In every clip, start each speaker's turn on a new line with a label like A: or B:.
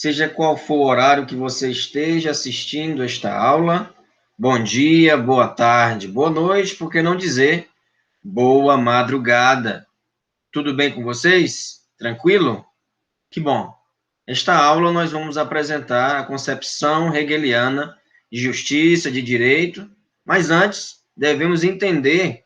A: seja qual for o horário que você esteja assistindo esta aula. Bom dia, boa tarde, boa noite, por que não dizer boa madrugada. Tudo bem com vocês? Tranquilo? Que bom. Nesta aula nós vamos apresentar a concepção hegeliana de justiça, de direito, mas antes devemos entender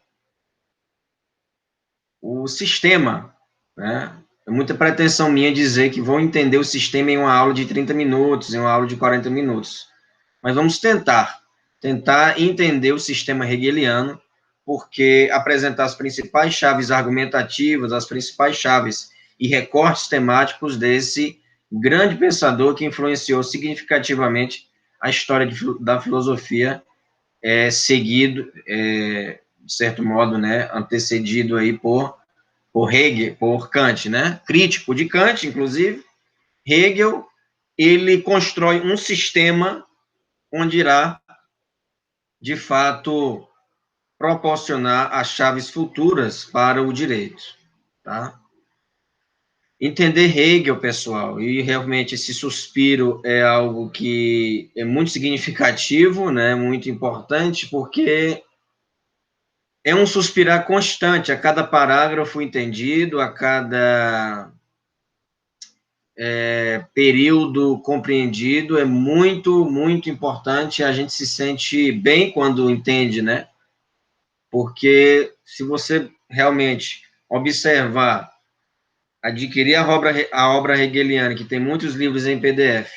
A: o sistema, né? É muita pretensão minha dizer que vou entender o sistema em uma aula de 30 minutos, em uma aula de 40 minutos. Mas vamos tentar entender o sistema hegeliano, porque apresentar as principais chaves argumentativas, as principais chaves e recortes temáticos desse grande pensador que influenciou significativamente a história da filosofia, seguido, de certo modo, né, antecedido aí por Hegel, por Kant, né? Crítico de Kant, inclusive, Hegel, ele constrói um sistema onde irá, de fato, proporcionar as chaves futuras para o direito, tá? Entender Hegel, pessoal, e realmente esse suspiro é algo que é muito significativo, né? Muito importante, porque é um suspirar constante, a cada parágrafo entendido, a cada período compreendido, é muito, muito importante, a gente se sente bem quando entende, né? Porque se você realmente observar, adquirir a obra hegeliana, que tem muitos livros em PDF,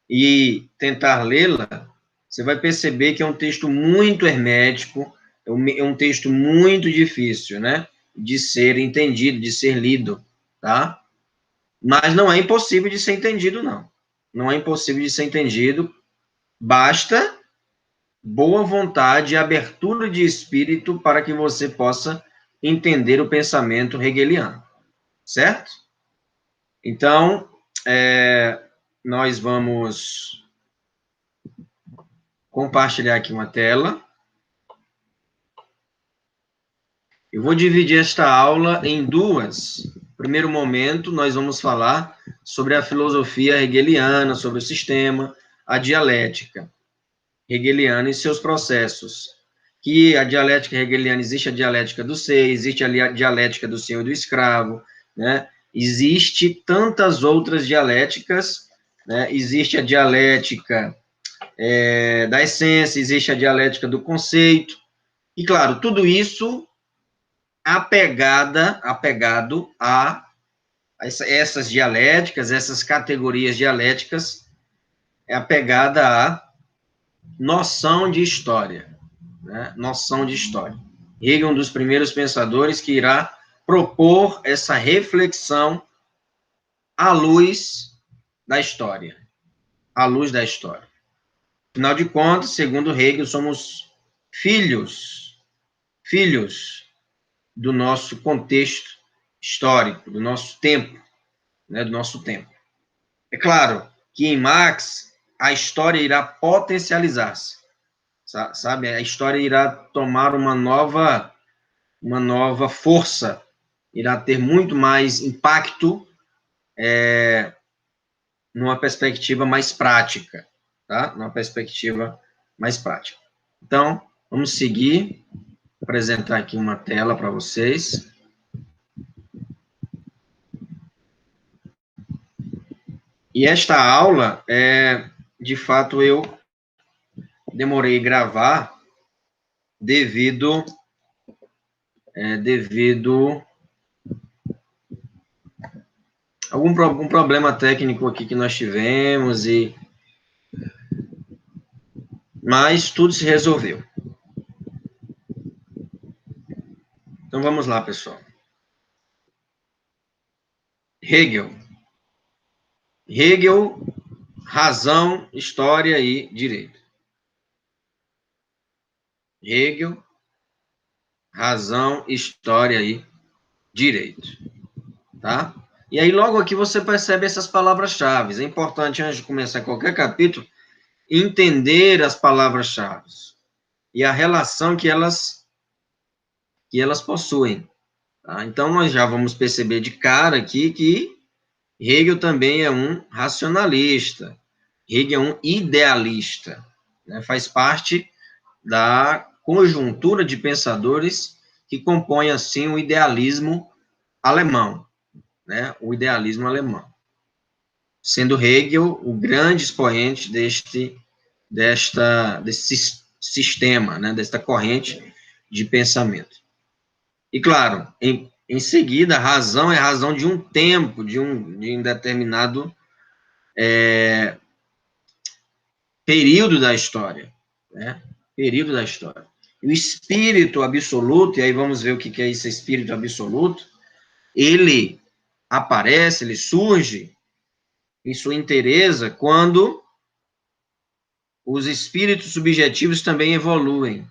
A: e tentar lê-la, você vai perceber que é um texto muito hermético, é um texto muito difícil, né? De ser entendido, de ser lido, tá? Mas não é impossível de ser entendido, não. Não é impossível de ser entendido, basta boa vontade e abertura de espírito para que você possa entender o pensamento hegeliano, certo? Então, nós vamos compartilhar aqui uma tela. Eu vou dividir esta aula em duas. No primeiro momento, nós vamos falar sobre a filosofia hegeliana, sobre o sistema, a dialética hegeliana e seus processos. Que a dialética hegeliana, existe a dialética do ser, existe a dialética do senhor e do escravo, né? Existe tantas outras dialéticas, né? Existe a dialética da essência, existe a dialética do conceito, e claro, tudo isso apegado a essas dialéticas, essas categorias dialéticas, é apegada à noção de história, né? Noção de história. Hegel é um dos primeiros pensadores que irá propor essa reflexão à luz da história. À luz da história. Afinal de contas, segundo Hegel, somos filhos do nosso contexto histórico, do nosso tempo, né, do nosso tempo. É claro que em Marx a história irá potencializar-se, sabe? A história irá tomar uma nova força, irá ter muito mais impacto numa perspectiva mais prática, tá? Numa perspectiva mais prática. Então, vamos seguir, apresentar aqui uma tela para vocês. E esta aula, de fato, eu demorei a gravar devido algum problema técnico aqui que nós tivemos, mas tudo se resolveu. Então, vamos lá, pessoal. Hegel, razão, história e direito. Hegel, razão, história e direito. Tá? E aí, logo aqui, você percebe essas palavras-chave. É importante, antes de começar qualquer capítulo, entender as palavras-chave e a relação que elas possuem. Tá? Então, nós já vamos perceber de cara aqui que Hegel também é um racionalista. Hegel é um idealista, né? Faz parte da conjuntura de pensadores que compõem, assim, o idealismo alemão, né? O idealismo alemão. Sendo Hegel o grande expoente desse sistema, né? Desta corrente de pensamento. E, claro, em seguida, a razão é a razão de um tempo, de um determinado período da história, né? Período da história. E o espírito absoluto, e aí vamos ver o que é esse espírito absoluto, ele aparece, ele surge em sua inteireza quando os espíritos subjetivos também evoluem,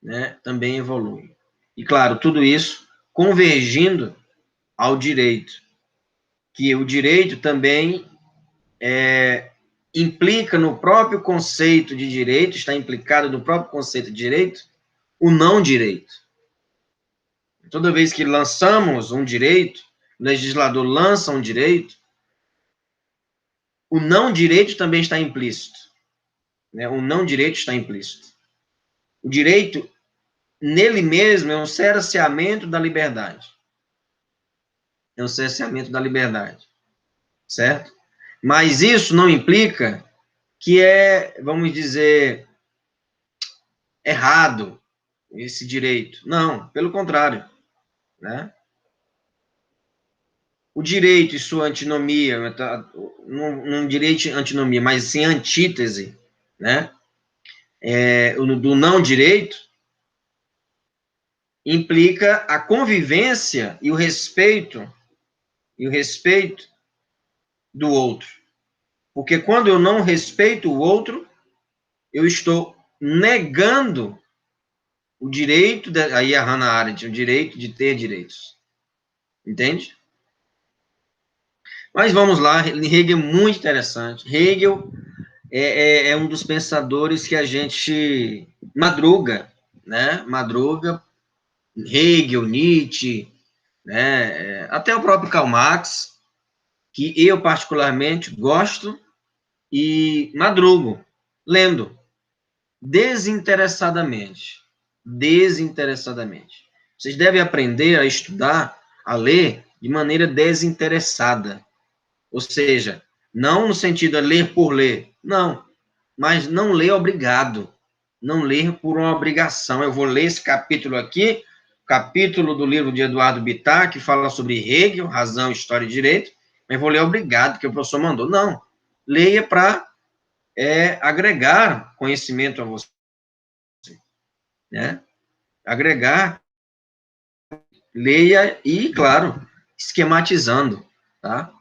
A: né? Também evoluem. E, claro, tudo isso convergindo ao direito, que o direito também implica no próprio conceito de direito, está implicado no próprio conceito de direito, o não direito. Toda vez que lançamos um direito, o legislador lança um direito, o não direito também está implícito, né? O não direito está implícito. O direito, nele mesmo, é um cerceamento da liberdade. É um cerceamento da liberdade, certo? Mas isso não implica que é, vamos dizer, errado esse direito. Não, pelo contrário, né? O direito e sua antinomia, não direito antinomia, mas sim antítese, né? Do não direito, implica a convivência e o respeito do outro. Porque quando eu não respeito o outro, eu estou negando o direito, aí a Hannah Arendt, o direito de ter direitos. Entende? Mas vamos lá, Hegel é muito interessante. Hegel é um dos pensadores que a gente madruga, né? Madruga, Hegel, Nietzsche, né? Até o próprio Karl Marx, que eu particularmente gosto e madrugo, lendo, desinteressadamente. Desinteressadamente. Vocês devem aprender a estudar, a ler de maneira desinteressada. Ou seja, não no sentido de ler por ler, não, mas não ler obrigado, não ler por uma obrigação. Eu vou ler esse capítulo aqui, capítulo do livro de Eduardo Bittar, que fala sobre Hegel, razão, história e direito, mas vou ler obrigado, que o professor mandou. Não, leia para agregar conhecimento a você, né? Agregar, leia e, claro, esquematizando, tá?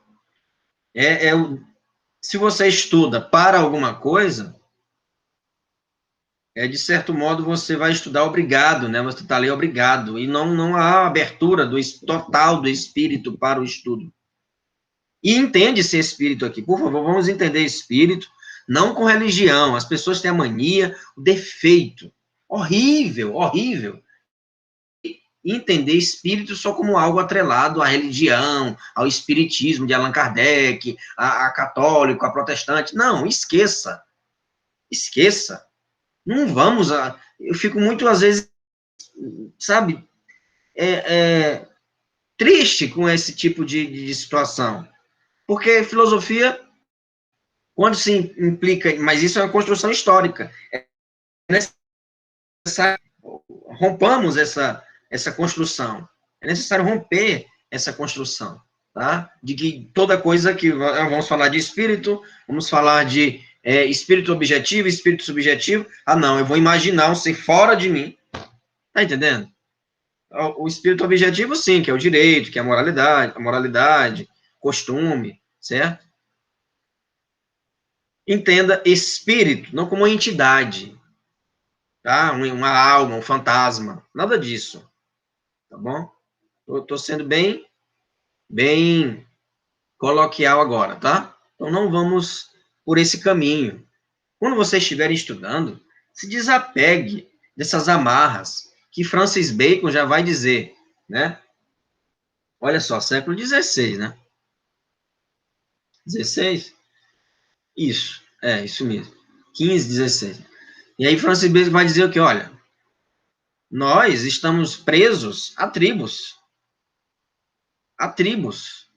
A: Se você estuda para alguma coisa, de certo modo, você vai estudar obrigado, né? Você está ali obrigado, e não há abertura total do espírito para o estudo. E entende esse espírito aqui, por favor, vamos entender espírito, não com religião. As pessoas têm a mania, o defeito, horrível, horrível, entender espírito só como algo atrelado à religião, ao espiritismo de Allan Kardec, a católico, a protestante. Não, esqueça. Esqueça. Não vamos a... Eu fico muito, às vezes, sabe, triste com esse tipo de situação. Porque filosofia, quando se implica... Mas isso é uma construção histórica. É necessário rompamos essa construção. É necessário romper essa construção, tá? De que toda coisa que... Vamos falar de espírito, vamos falar de espírito objetivo, espírito subjetivo. Ah, não, eu vou imaginar um ser fora de mim. Tá entendendo? O espírito objetivo, sim, que é o direito, que é a moralidade, costume, certo? Entenda espírito, não como uma entidade, tá? Uma alma, um fantasma, nada disso, tá bom? Estou sendo bem coloquial agora, tá? Então, não vamos por esse caminho. Quando você estiver estudando, se desapegue dessas amarras que Francis Bacon já vai dizer, né? Olha só, século XVI, né? 16? Isso, isso mesmo. 15, 16. E aí Francis Bacon vai dizer o que? Olha, nós estamos presos a tribos. A tribos.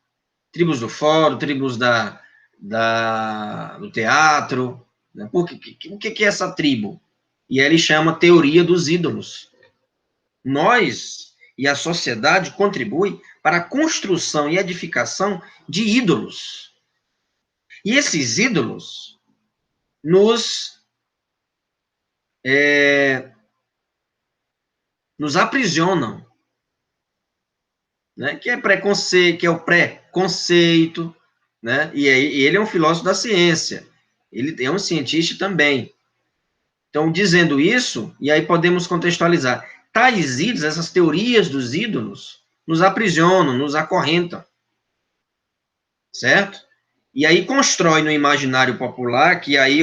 A: Tribos do fórum, tribos do teatro. Né? O que é essa tribo? E ele chama teoria dos ídolos. Nós e a sociedade contribuem para a construção e edificação de ídolos. E esses ídolos nos aprisionam, né? Que é preconceito, que é o preconceito, né? E ele é um filósofo da ciência, ele é um cientista também. Então, dizendo isso, e aí podemos contextualizar, tais ídolos, essas teorias dos ídolos, nos aprisionam, nos acorrentam, certo? E aí constrói no imaginário popular, que aí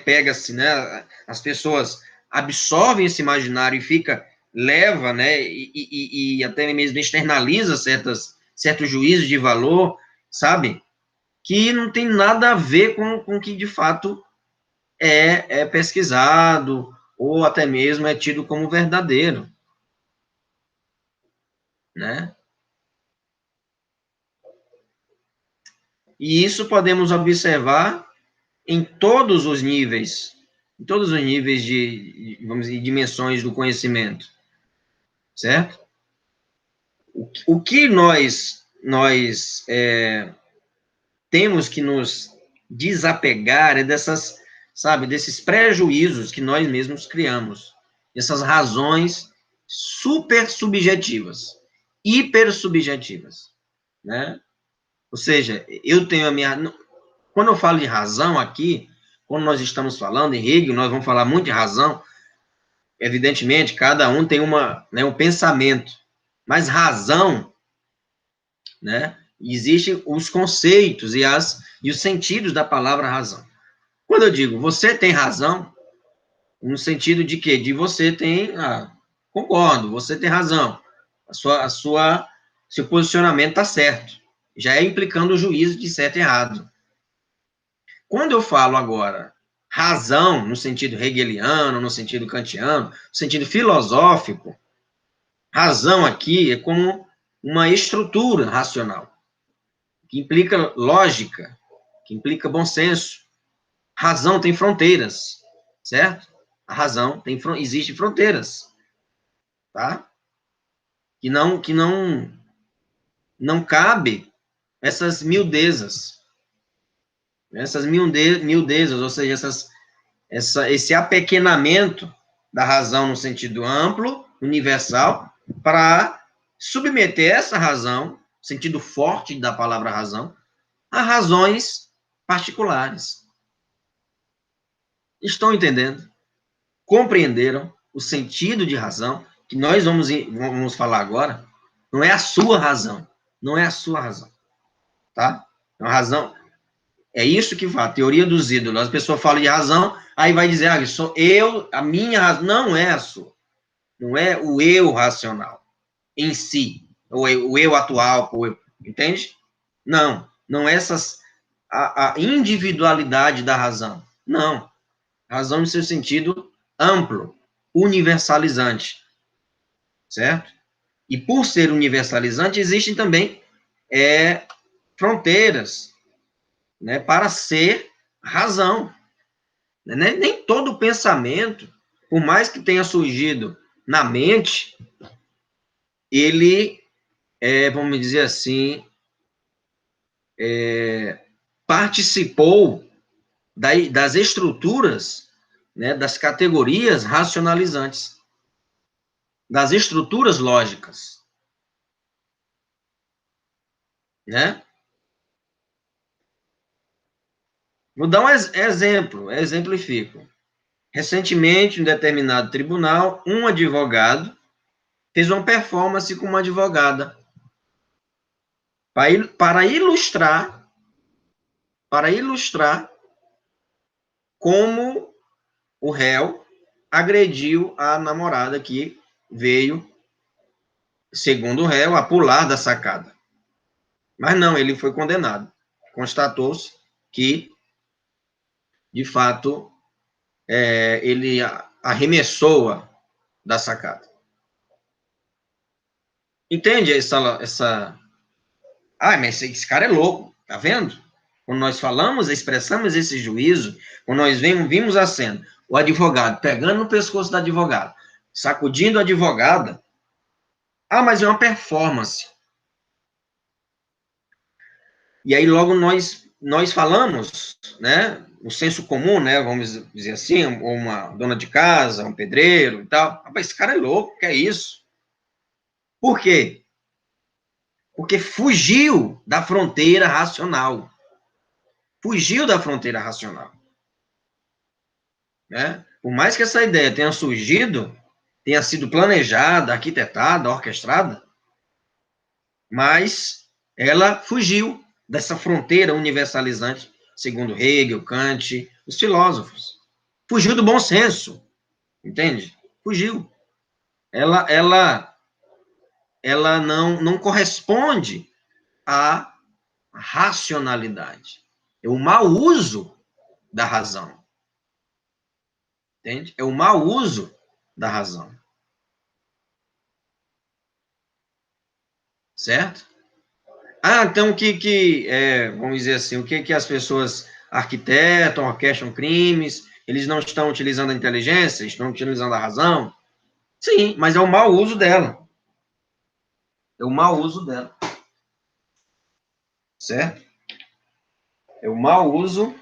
A: pega-se, né, as pessoas absorvem esse imaginário e leva, né, e até mesmo externaliza certos juízos de valor, sabe? Que não tem nada a ver com o que de fato é pesquisado, ou até mesmo é tido como verdadeiro, né? E isso podemos observar em todos os níveis vamos dizer, dimensões do conhecimento, certo? O que nós temos que nos desapegar é desses prejuízos que nós mesmos criamos, essas razões super subjetivas, hiper subjetivas, né? Ou seja, eu tenho a minha... Quando eu falo de razão aqui, quando nós estamos falando em Hegel, nós vamos falar muito de razão, evidentemente, cada um tem um pensamento, mas razão, né? Existem os conceitos e os sentidos da palavra razão. Quando eu digo você tem razão, no sentido de quê? De você tem, concordo, você tem razão, seu posicionamento está certo, já é implicando o juízo de certo e errado. Quando eu falo agora razão, no sentido hegeliano, no sentido kantiano, no sentido filosófico, razão aqui é como uma estrutura racional, que implica lógica, que implica bom senso. Razão tem fronteiras, certo? A razão existe fronteiras, tá? Que não cabe essas miudezas, ou seja, esse apequenamento da razão no sentido amplo, universal, para submeter essa razão, sentido forte da palavra razão, a razões particulares. Estão entendendo? Compreenderam o sentido de razão, que nós vamos falar agora? Não é a sua razão. Não é a sua razão. Tá? Então, a razão... É isso que fala, teoria dos ídolos. As pessoas falam de razão, aí vai dizer, sou eu, a minha razão. Não é a sua. Não é o eu racional em si, o eu atual, entende? Não é a individualidade da razão. Não. Razão no seu sentido amplo, universalizante, certo? E por ser universalizante, existem também fronteiras, né, para ser razão. Nem todo pensamento, por mais que tenha surgido na mente, ele, vamos dizer assim, participou das estruturas, né, das categorias racionalizantes, das estruturas lógicas, né? Vou dar um exemplifico. Recentemente, em um determinado tribunal, um advogado fez uma performance com uma advogada para ilustrar como o réu agrediu a namorada que veio, segundo o réu, a pular da sacada. Mas não, ele foi condenado. constatou-se que, de fato, ele arremessou-a da sacada. Entende essa... Ah, mas esse cara é louco, tá vendo? Quando nós falamos, expressamos esse juízo, quando nós vimos a cena, o advogado pegando no pescoço da advogada, sacudindo a advogada, ah, mas é uma performance. E aí logo nós falamos, né, o senso comum, né, vamos dizer assim, uma dona de casa, um pedreiro e tal, rapaz, esse cara é louco, que é isso? Por quê? Porque fugiu da fronteira racional. Fugiu da fronteira racional. Né? Por mais que essa ideia tenha surgido, tenha sido planejada, arquitetada, orquestrada, mas ela fugiu dessa fronteira universalizante, segundo Hegel, Kant, os filósofos. Fugiu do bom senso, entende? Fugiu. Ela não corresponde à racionalidade. É o mau uso da razão. Entende? É o mau uso da razão. Certo? Ah, então vamos dizer assim, o que as pessoas arquitetam, orquestram crimes, eles não estão utilizando a inteligência, estão utilizando a razão? Sim, mas é o mau uso dela. É o mau uso dela. Certo? É o mau uso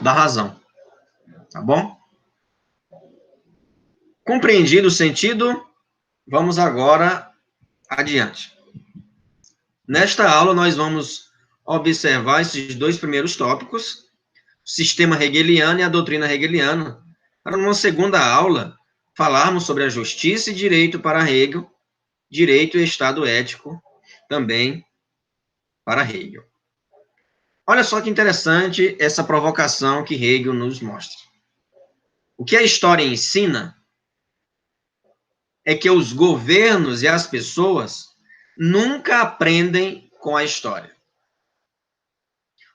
A: da razão. Tá bom? Compreendido o sentido, vamos agora adiante. Nesta aula, nós vamos observar esses dois primeiros tópicos, o sistema hegeliano e a doutrina hegeliana, para numa segunda aula falarmos sobre a justiça e direito para Hegel, direito e estado ético também para Hegel. Olha só que interessante essa provocação que Hegel nos mostra. O que a história ensina é que os governos e as pessoas nunca aprendem com a história.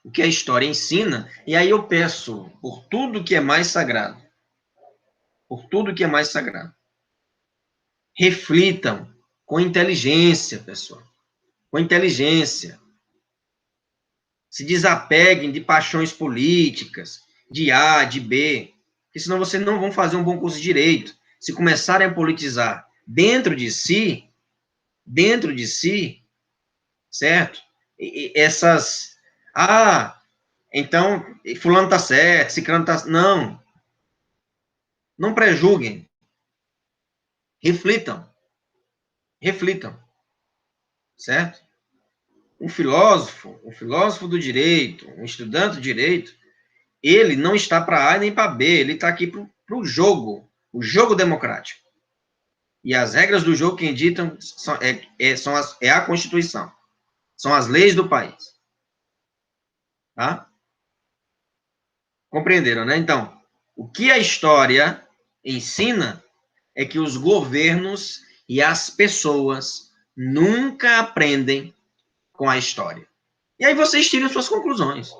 A: O que a história ensina, e aí eu peço por tudo que é mais sagrado, por tudo que é mais sagrado, reflitam com inteligência, pessoal, com inteligência. Se desapeguem de paixões políticas, de A, de B, porque senão vocês não vão fazer um bom curso de direito. Se começarem a politizar dentro de si, certo? Essas, então, fulano tá certo, ciclano tá... Não prejulguem. Reflitam, certo? Um filósofo do direito, um estudante de direito, ele não está para A nem para B, ele está aqui para o jogo democrático. E as regras do jogo quem ditam é a Constituição, são as leis do país. Tá? Compreenderam, né? Então, o que a história ensina é que os governos e as pessoas nunca aprendem com a história. E aí vocês tiram suas conclusões.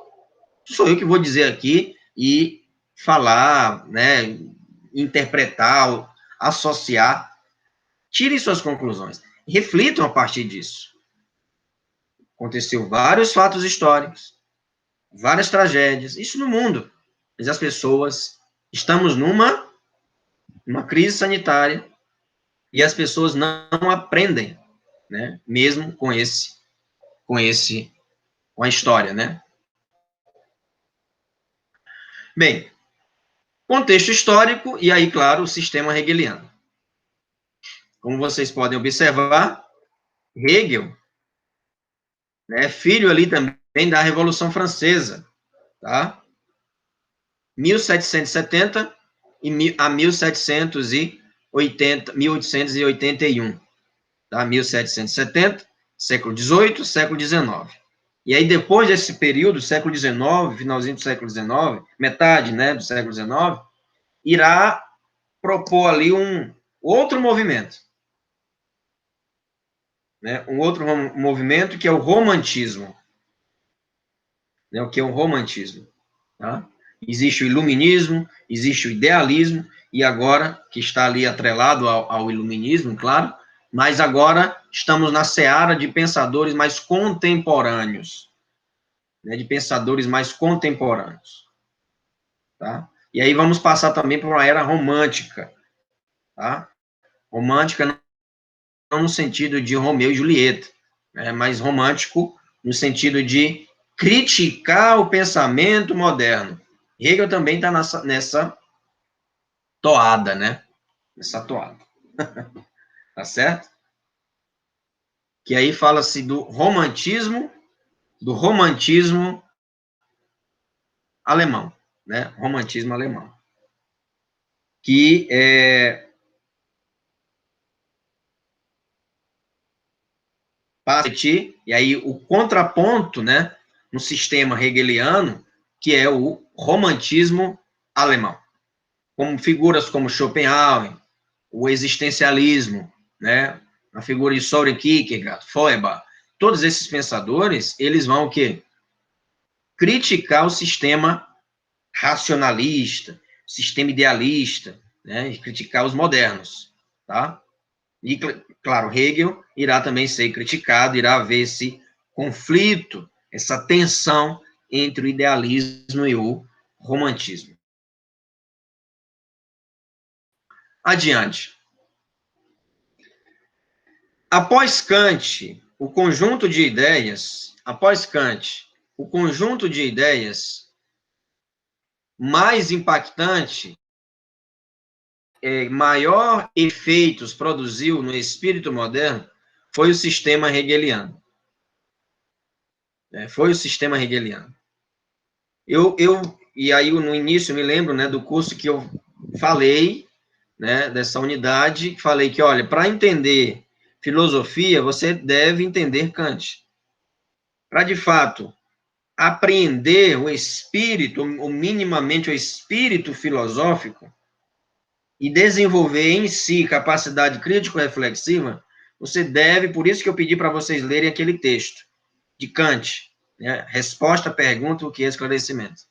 A: Sou eu que vou dizer aqui e falar, né, interpretar, associar. Tirem suas conclusões. Reflitam a partir disso. Aconteceu vários fatos históricos, várias tragédias, isso no mundo. Mas as pessoas, estamos numa crise sanitária e as pessoas não aprendem, né, mesmo com a história, né? Bem, contexto histórico e aí, claro, o sistema hegeliano. Como vocês podem observar, Hegel, né, filho ali também da Revolução Francesa, tá? 1770 a 1881, tá? 1770, século XVIII, século XIX. E aí, depois desse período, século XIX, finalzinho do século XIX, metade, né, do século XIX, irá propor ali um outro movimento, né, um outro movimento que é o romantismo. né, o que é o romantismo. Tá? Existe o iluminismo, existe o idealismo, e agora, que está ali atrelado ao iluminismo, claro, mas agora estamos na seara de pensadores mais contemporâneos, né, de pensadores mais contemporâneos. Tá? E aí vamos passar também para uma era romântica. Tá? Romântica não no sentido de Romeu e Julieta, né, mas romântico no sentido de criticar o pensamento moderno. Hegel também está nessa toada, né? Nessa toada. Tá certo? Que aí fala-se do romantismo alemão, né? Romantismo alemão. Que e aí o contraponto, né, no sistema hegeliano, que é o romantismo alemão. Como figuras como Schopenhauer, o existencialismo, né, a figura de Søren Kierkegaard, Feuerbach, todos esses pensadores, eles vão o quê? Criticar o sistema racionalista, sistema idealista, né, e criticar os modernos, tá? E, claro, Hegel irá também ser criticado, irá haver esse conflito, essa tensão entre o idealismo e o romantismo. Adiante. Após Kant, o conjunto de ideias mais impactante, maior efeitos produziu no espírito moderno foi o sistema hegeliano. Foi o sistema hegeliano. E aí, no início, eu me lembro, né, do curso que eu falei, né, dessa unidade, falei que, olha, para entender filosofia, você deve entender Kant. Para, de fato, apreender o espírito, ou minimamente o espírito filosófico, e desenvolver em si capacidade crítico-reflexiva, você deve, por isso que eu pedi para vocês lerem aquele texto de Kant, né? Resposta, pergunta, o que é esclarecimento.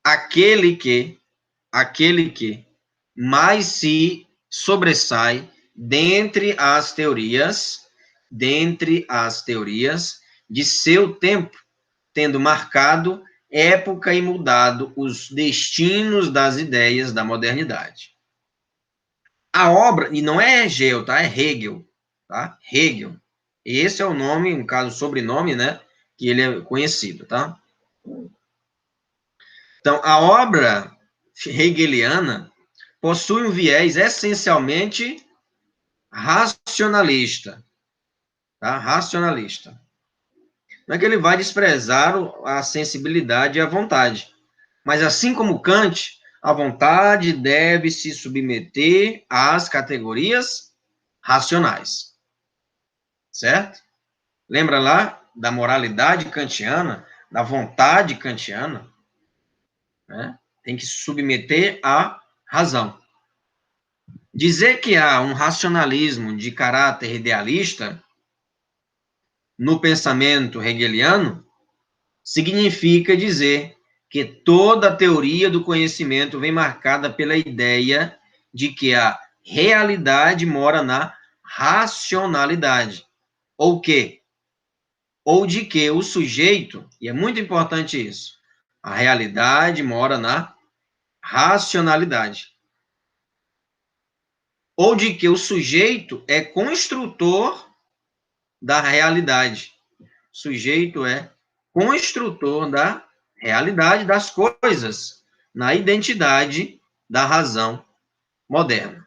A: Aquele que mais se sobressai dentre as teorias de seu tempo, tendo marcado época e mudado os destinos das ideias da modernidade. A obra, e não é Hegel, tá? É Hegel, tá? Hegel. Esse é o nome, no caso, o sobrenome, né? Que ele é conhecido, tá? Então, a obra hegeliana possui um viés essencialmente racionalista, tá? Racionalista. Não é que ele vai desprezar a sensibilidade e a vontade, mas assim como Kant, a vontade deve se submeter às categorias racionais, certo? Lembra lá da moralidade kantiana, da vontade kantiana, né? Tem que se submeter à razão. Dizer que há um racionalismo de caráter idealista no pensamento hegeliano significa dizer que toda a teoria do conhecimento vem marcada pela ideia de que a realidade mora na racionalidade. Ou de que o sujeito, e é muito importante isso, a realidade mora na racionalidade. Ou de que o sujeito é construtor da realidade. O sujeito é construtor da realidade das coisas, na identidade da razão moderna.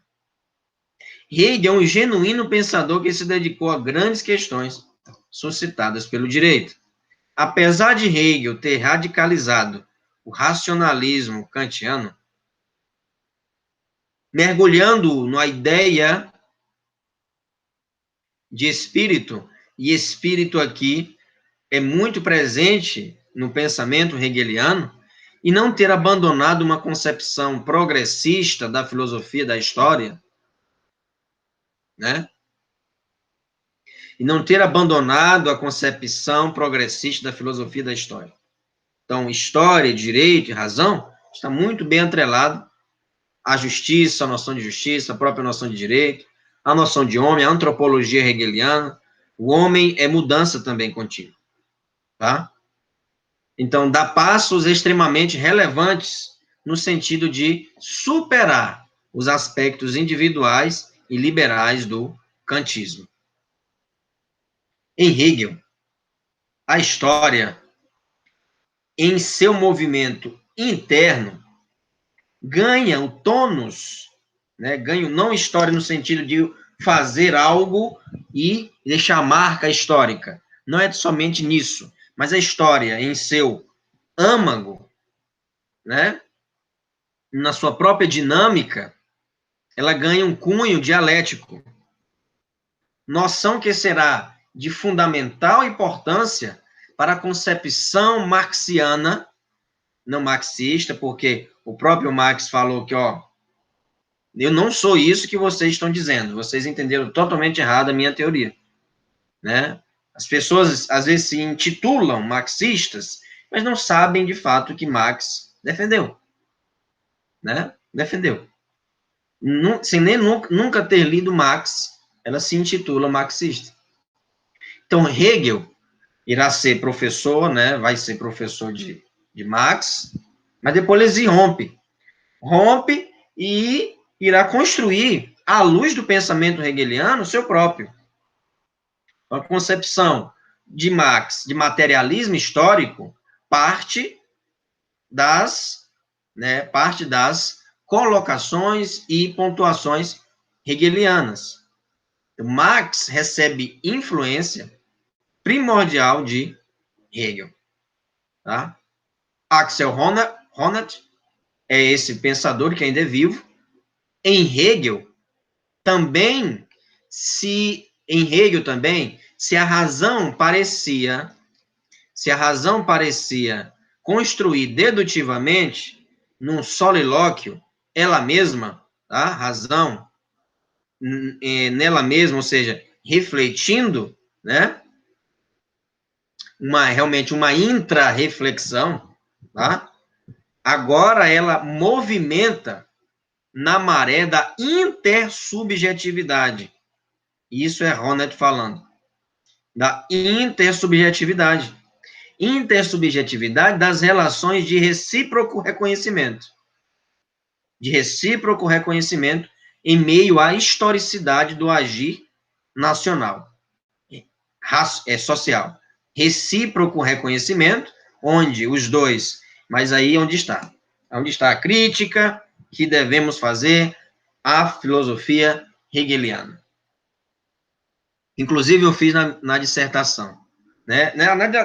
A: Hegel é um genuíno pensador que se dedicou a grandes questões suscitadas pelo direito. Apesar de Hegel ter radicalizado o racionalismo kantiano, mergulhando na ideia de espírito, e espírito aqui é muito presente no pensamento hegeliano, e não ter abandonado uma concepção progressista da filosofia da história, né? e não ter abandonado a concepção progressista da filosofia da história. Então, história, direito e razão está muito bem atrelado à justiça, à noção de justiça, à própria noção de direito, à noção de homem, à antropologia hegeliana. O homem é mudança também contínua, tá? Então, dá passos extremamente relevantes no sentido de superar os aspectos individuais e liberais do kantismo. Em Hegel, a história, em seu movimento interno, ganha o tônus, né? Ganha não história no sentido de fazer algo e deixar marca histórica. Não é somente nisso, mas a história em seu âmago, né? Na sua própria dinâmica, ela ganha um cunho dialético. Noção que será de fundamental importância para a concepção marxiana, não marxista, porque o próprio Marx falou que, ó, eu não sou isso que vocês estão dizendo, vocês entenderam totalmente errado a minha teoria, né? As pessoas, às vezes, se intitulam marxistas, mas não sabem, de fato, o que Marx defendeu, né? Defendeu. Sem nem nunca ter lido Marx, ela se intitula marxista. Então, Hegel irá ser professor, né? Vai ser professor de Marx, mas depois ele se rompe e irá construir, à luz do pensamento hegeliano, o seu próprio. A concepção de Marx de materialismo histórico parte das colocações e pontuações hegelianas. Marx recebe influência primordial de Hegel. Tá? Axel Honneth é esse pensador que ainda é vivo. Em Hegel também, se a razão parecia construir dedutivamente num solilóquio ela mesma, tá? Razão nela mesma, ou seja, refletindo, né? Realmente uma intra-reflexão, tá? Agora ela movimenta na maré da intersubjetividade. Isso é Honneth falando. Da intersubjetividade. Intersubjetividade das relações de recíproco reconhecimento. De recíproco reconhecimento em meio à historicidade do agir nacional. Social. Recíproco reconhecimento, onde os dois, mas aí onde está? Onde está a crítica que devemos fazer à filosofia hegeliana. Inclusive, eu fiz na dissertação. Né?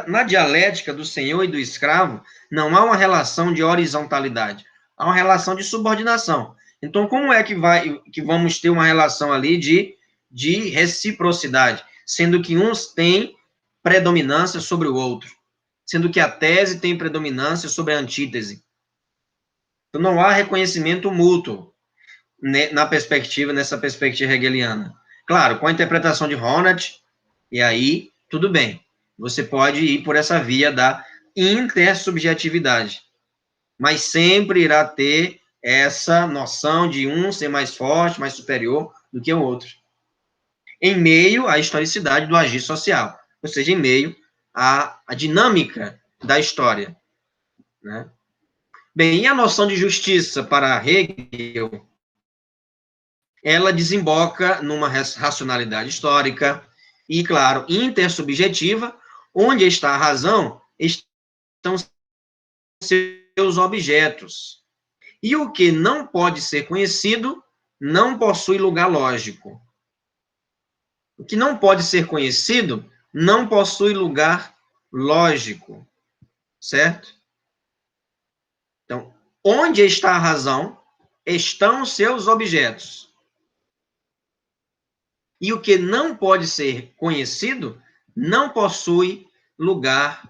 A: Na dialética do senhor e do escravo, não há uma relação de horizontalidade, há uma relação de subordinação. Então, como é que vamos ter uma relação ali de reciprocidade, sendo que uns têm predominância sobre o outro, sendo que a tese tem predominância sobre a antítese? Então, não há reconhecimento mútuo nessa perspectiva hegeliana. Claro, com a interpretação de Honneth, e aí, tudo bem. Você pode ir por essa via da intersubjetividade, mas sempre irá ter essa noção de um ser mais forte, mais superior do que o outro, em meio à historicidade do agir social, ou seja, em meio à dinâmica da história, né? Bem, e a noção de justiça para Hegel? Ela desemboca numa racionalidade histórica e, claro, intersubjetiva, onde está a razão, estão seus objetos. E o que não pode ser conhecido não possui lugar lógico. O que não pode ser conhecido não possui lugar lógico, certo? Então, onde está a razão, estão seus objetos. E o que não pode ser conhecido não possui lugar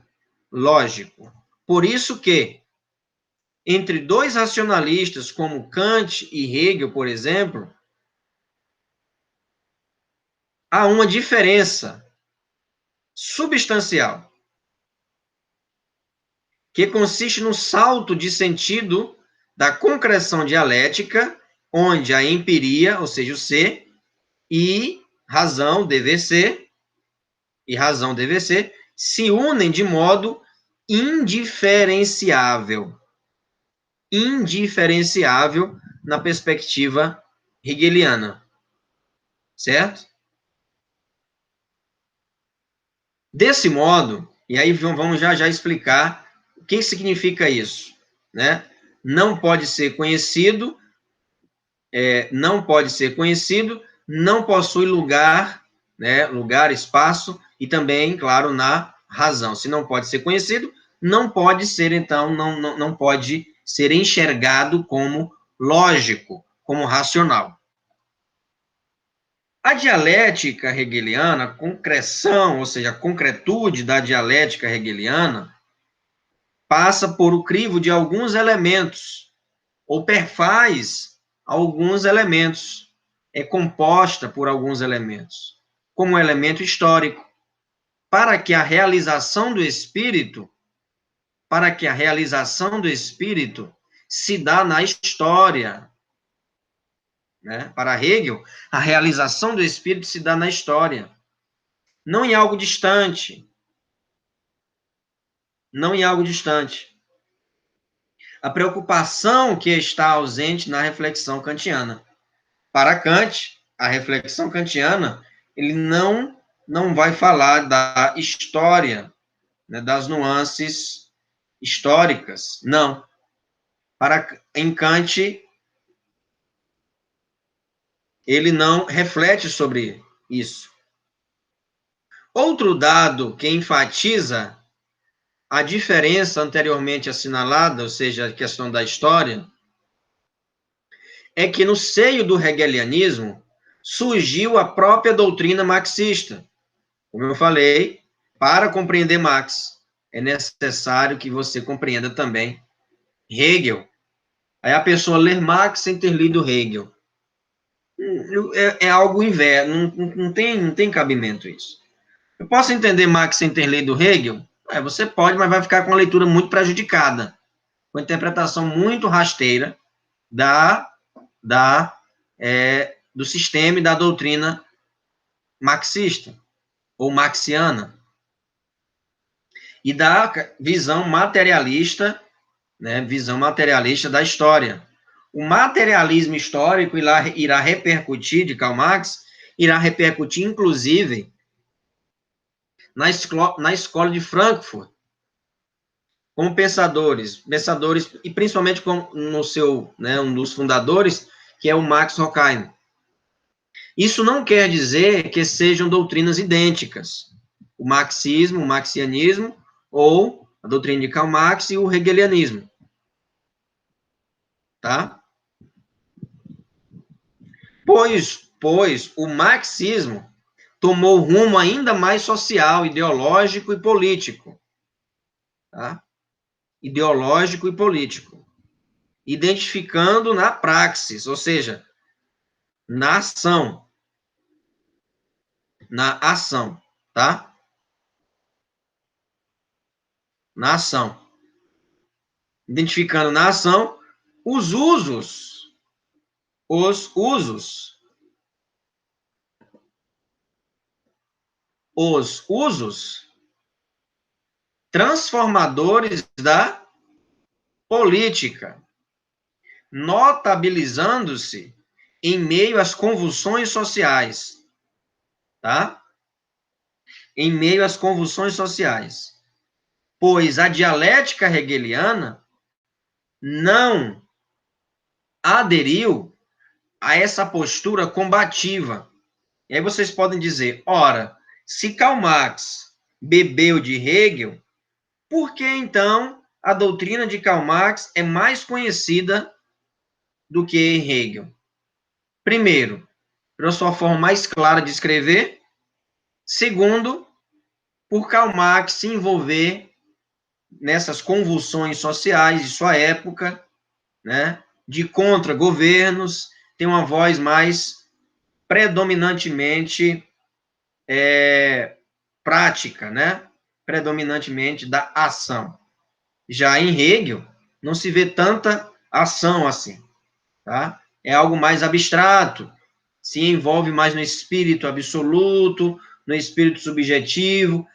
A: lógico. Por isso que, entre dois racionalistas, como Kant e Hegel, por exemplo, há uma diferença substancial, que consiste no salto de sentido da concreção dialética, onde a empiria, ou seja, o ser, e razão, dever ser, se unem de modo indiferenciável. Indiferenciável na perspectiva hegeliana. Certo? Desse modo, e aí vamos já explicar o que significa isso, né? Não pode ser conhecido, não possui lugar, né? Lugar, espaço, e também, claro, na razão. Se não pode ser conhecido, não pode ser, então, não pode ser enxergado como lógico, como racional. A dialética hegeliana, a concreção, ou seja, a concretude da dialética hegeliana, passa por o crivo de alguns elementos, ou perfaz alguns elementos, é composta por alguns elementos, como elemento histórico, para que a realização do espírito, se dá na história, né? Para Hegel, a realização do espírito se dá na história, não em algo distante, A preocupação que está ausente na reflexão kantiana. Para Kant, a reflexão kantiana, ele não vai falar da história, né, das nuances históricas, não. Em Kant, ele não reflete sobre isso. Outro dado que enfatiza a diferença anteriormente assinalada, ou seja, a questão da história, é que no seio do hegelianismo surgiu a própria doutrina marxista. Como eu falei, para compreender Marx, é necessário que você compreenda também Hegel. Aí a pessoa ler Marx sem ter lido Hegel. É algo inverso, não tem cabimento isso. Eu posso entender Marx sem ter lido Hegel? Você pode, mas vai ficar com uma leitura muito prejudicada, com uma interpretação muito rasteira do sistema e da doutrina marxista, ou marxiana, e da visão materialista, né, da história. O materialismo histórico irá repercutir, de Karl Marx, irá repercutir, inclusive, na escola de Frankfurt, como pensadores, e principalmente no seu, né, um dos fundadores, que é o Max Horkheim. Isso não quer dizer que sejam doutrinas idênticas. O marxismo, o marxianismo, ou a doutrina de Karl Marx e o hegelianismo. Tá? Pois o marxismo tomou rumo ainda mais social, ideológico e político. Tá? Ideológico e político. Identificando na praxis, ou seja, na ação. Tá? Na ação. Identificando na ação os usos transformadores da política, notabilizando-se em meio às convulsões sociais, tá? Em meio às convulsões sociais. Pois a dialética hegeliana não aderiu a essa postura combativa. E aí vocês podem dizer, ora, se Karl Marx bebeu de Hegel, por que então a doutrina de Karl Marx é mais conhecida do que Hegel? Primeiro, pela sua forma mais clara de escrever. Segundo, por Karl Marx se envolver nessas convulsões sociais de sua época, né, de contra-governos, tem uma voz mais predominantemente prática, né? Predominantemente da ação. Já em Hegel, não se vê tanta ação assim, tá? É algo mais abstrato, se envolve mais no espírito absoluto, no espírito subjetivo,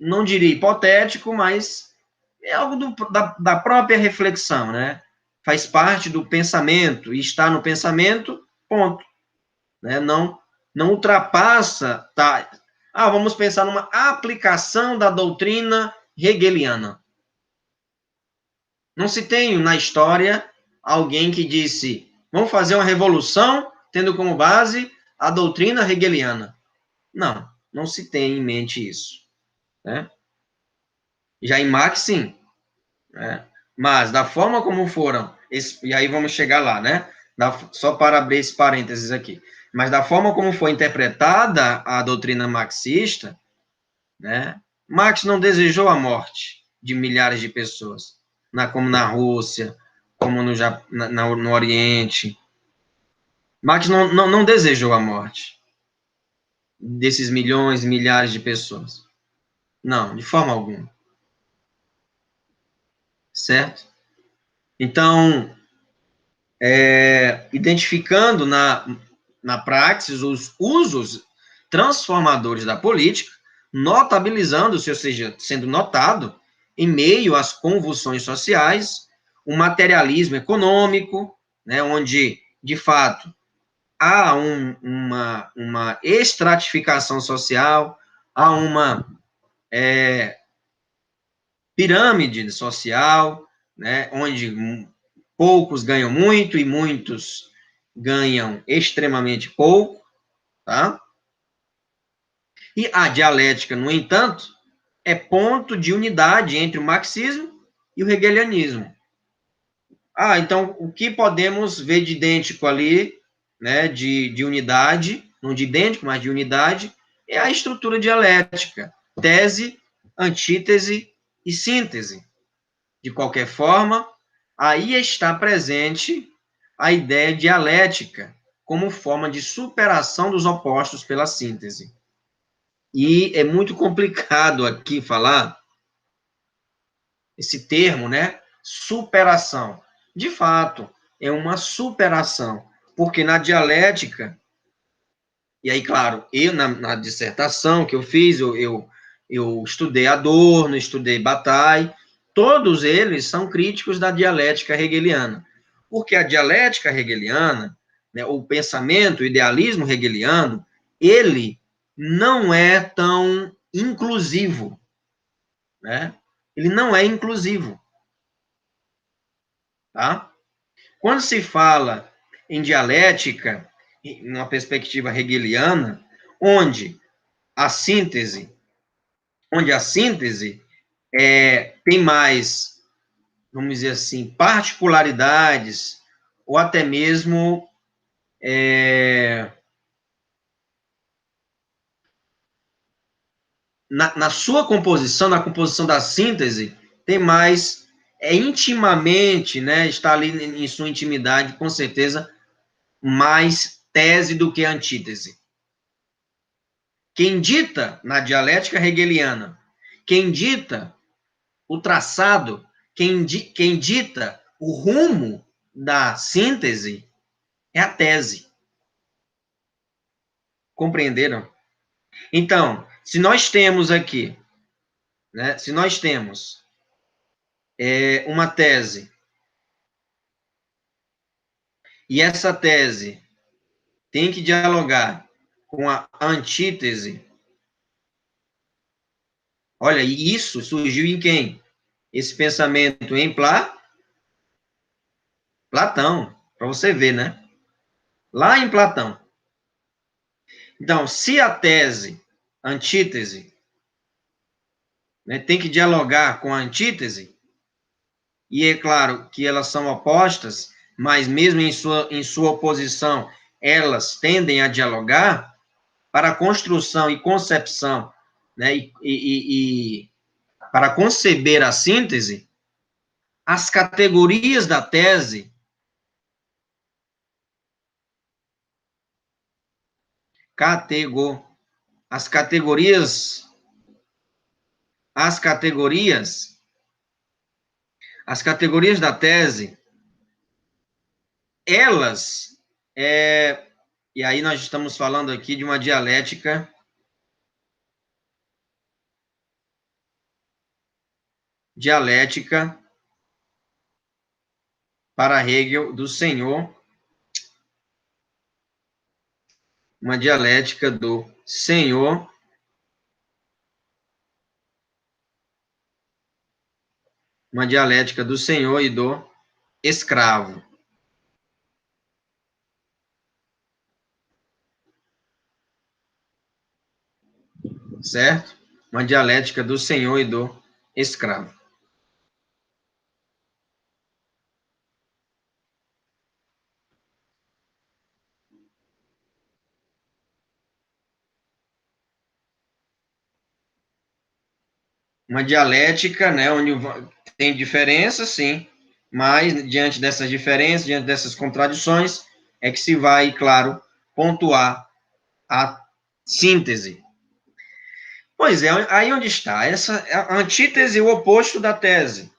A: não diria hipotético, mas é algo da própria reflexão, né? Faz parte do pensamento, e está no pensamento, ponto. Né? Não ultrapassa, tá? Vamos pensar numa aplicação da doutrina hegeliana. Não se tem na história alguém que disse, vamos fazer uma revolução tendo como base a doutrina hegeliana. Não, não se tem em mente isso. Né? Já em Marx, sim. Né? Mas, da forma como foram, e aí vamos chegar lá, né? Só para abrir esse parênteses aqui. Mas da forma como foi interpretada a doutrina marxista, né? Marx não desejou a morte de milhares de pessoas, como na Rússia, como no Oriente. Marx não desejou a morte desses milhões, milhares de pessoas. Não, de forma alguma. Certo? Então, identificando na praxis os usos transformadores da política, notabilizando-se, ou seja, sendo notado, em meio às convulsões sociais, o materialismo econômico, né, onde, de fato, há uma estratificação social, há uma pirâmide social, né, onde poucos ganham muito e muitos ganham extremamente pouco, tá? E a dialética, no entanto, é ponto de unidade entre o marxismo e o hegelianismo. Então, o que podemos ver de idêntico ali, né, de unidade, não de idêntico, mas de unidade, é a estrutura dialética, tese, antítese e síntese. De qualquer forma, aí está presente a ideia dialética como forma de superação dos opostos pela síntese. E é muito complicado aqui falar esse termo, né? Superação. De fato, é uma superação, porque na dialética, e aí, claro, na dissertação que eu fiz, eu estudei Adorno, estudei Bataille, todos eles são críticos da dialética hegeliana, porque a dialética hegeliana, né, o pensamento, o idealismo hegeliano, ele não é tão inclusivo, né? Ele não é inclusivo, tá? Quando se fala em dialética, numa perspectiva hegeliana, onde a síntese, tem mais, vamos dizer assim, particularidades, ou até mesmo na sua composição, na composição da síntese, tem mais, intimamente, né, está ali em sua intimidade, com certeza, mais tese do que antítese. Quem dita na dialética hegeliana, quem dita o traçado, quem dita o rumo da síntese é a tese. Compreenderam? Então, se nós temos aqui, né, se nós temos uma tese, e essa tese tem que dialogar com a antítese, olha, e isso surgiu em quem? Esse pensamento em Platão, para você ver, né? Lá em Platão. Então, se a tese, antítese, né, tem que dialogar com a antítese, e é claro que elas são opostas, mas mesmo em sua oposição, elas tendem a dialogar para a construção e concepção, né, e para conceber a síntese, as categorias da tese As categorias, as categorias, as categorias da tese, elas, e aí nós estamos falando aqui de uma dialética para Hegel do Senhor, uma dialética do Senhor e do escravo. Certo? Uma dialética do senhor e do escravo. Uma dialética, né, onde tem diferenças, sim, mas diante dessas diferenças, diante dessas contradições, é que se vai, claro, pontuar a síntese. Pois é, aí onde está? Essa a antítese, o oposto da tese.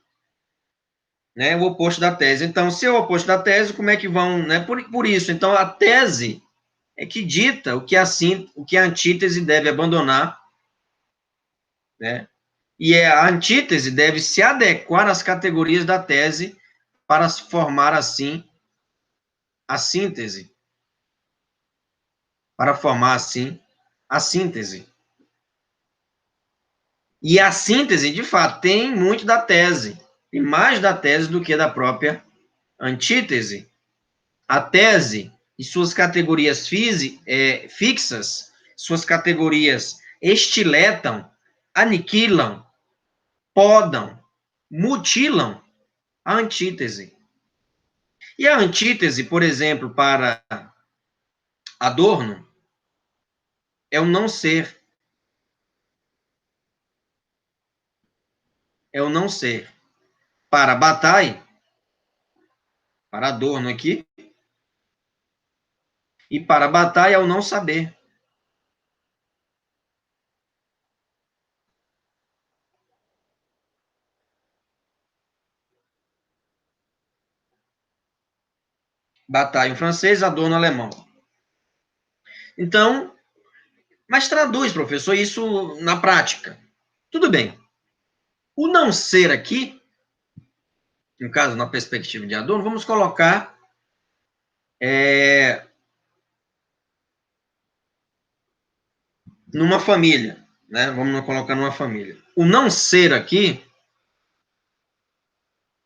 A: Né, o oposto da tese. Então, se é o oposto da tese, como é que vão, né? Por isso, então, a tese é que dita o que a antítese deve abandonar, né? E a antítese deve se adequar às categorias da tese para formar, assim, a síntese. Para formar, assim, a síntese. E a síntese, de fato, tem muito da tese. Tem mais da tese do que da própria antítese. A tese e suas categorias fixas, suas categorias estiletam, aniquilam, podam, mutilam a antítese. E a antítese, por exemplo, para Adorno, é o não ser. É o não ser. Para Bataille, para Adorno aqui, e para Bataille é o não saber. Bataille, o francês, Adorno, o alemão. Então, mas traduz, professor, isso na prática. Tudo bem. O não ser aqui, no caso, na perspectiva de Adorno, vamos colocar numa família, né? Vamos colocar numa família. O não ser aqui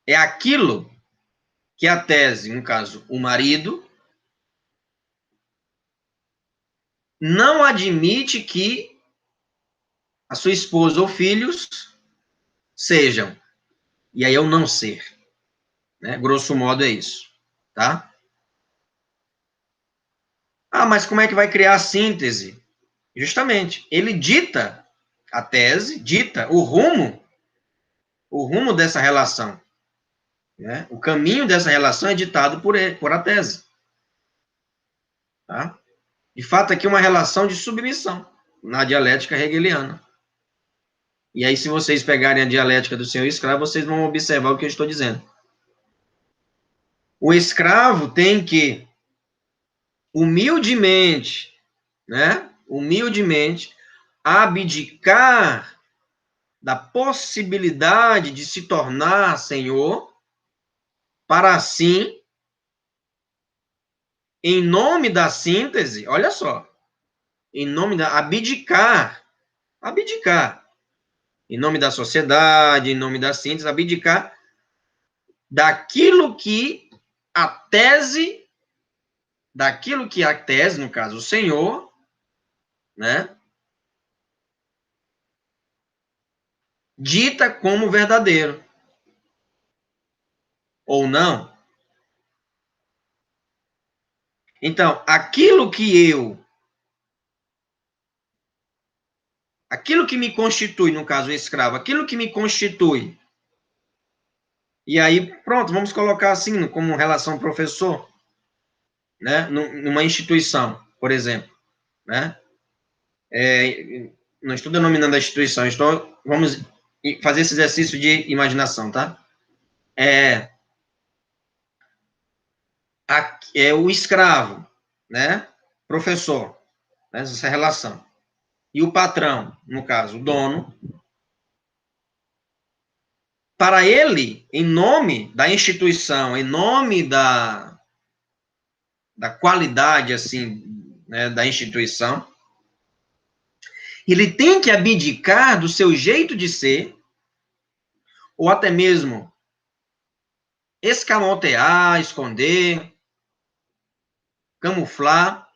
A: é aquilo que a tese, no caso, o marido, não admite que a sua esposa ou filhos sejam. E aí é o não ser. Né? Grosso modo é isso. Tá? Ah, mas como é que vai criar a síntese? Justamente, ele dita a tese, dita o rumo dessa relação. Né? O caminho dessa relação é ditado por a tese. Tá? De fato, aqui é uma relação de submissão na dialética hegeliana. E aí, se vocês pegarem a dialética do senhor escravo, vocês vão observar o que eu estou dizendo. O escravo tem que, humildemente, né? Humildemente, abdicar da possibilidade de se tornar senhor, para assim, em nome da síntese, olha só, em nome da abdicar, em nome da sociedade, em nome da síntese, abdicar daquilo que a tese, no caso, o Senhor, né, dita como verdadeiro. Ou não. Então, aquilo que me constitui, no caso, o escravo, aquilo que me constitui, e aí, pronto, vamos colocar assim, como relação professor, né, numa instituição, por exemplo. né? Não estou denominando a instituição, vamos fazer esse exercício de imaginação, tá? O escravo, né? Professor, né? Essa relação. E o patrão, no caso, o dono, para ele, em nome da instituição, em nome da qualidade, assim, né, da instituição, ele tem que abdicar do seu jeito de ser, ou até mesmo escamotear, esconder, camuflar